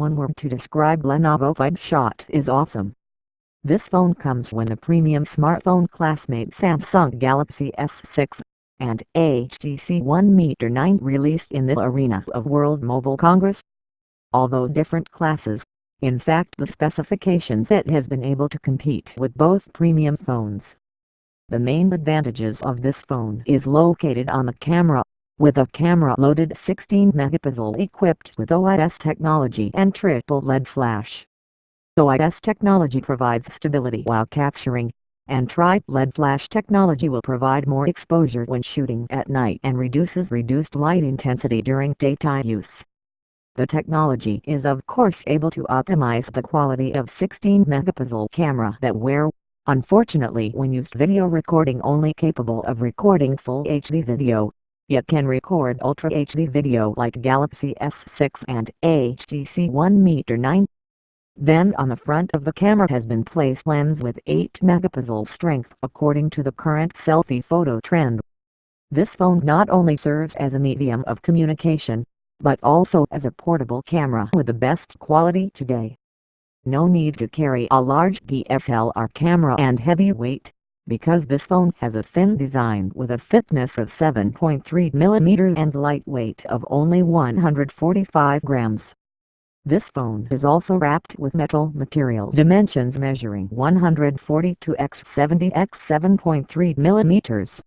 One word to describe Lenovo Vibe Shot is awesome. This phone comes with a premium smartphone classmate Samsung Galaxy S6 and HTC One Meter 9 released in the arena of World Mobile Congress. Although different classes, in fact the specifications it has been able to compete with both premium phones. The main advantages of this phone is located on the camera, with a camera-loaded 16 megapixel equipped with OIS technology and triple LED flash. OIS technology provides stability while capturing, and tri-LED flash technology will provide more exposure when shooting at night and reduces reduced light intensity during daytime use. The technology is of course able to optimize the quality of 16 megapixel camera that unfortunately when used video recording only capable of recording full HD video, yet can record Ultra HD video like Galaxy S6 and HTC One Meter 9. Then on the front of the camera has been placed lens with 8 megapixel strength according to the current selfie photo trend. This phone not only serves as a medium of communication, but also as a portable camera with the best quality today. No need to carry a large DSLR camera and heavy weight, because this phone has a thin design with a thickness of 7.3 mm and lightweight of only 145 grams. This phone is also wrapped with metal material dimensions measuring 142 x 70 x 7.3 mm.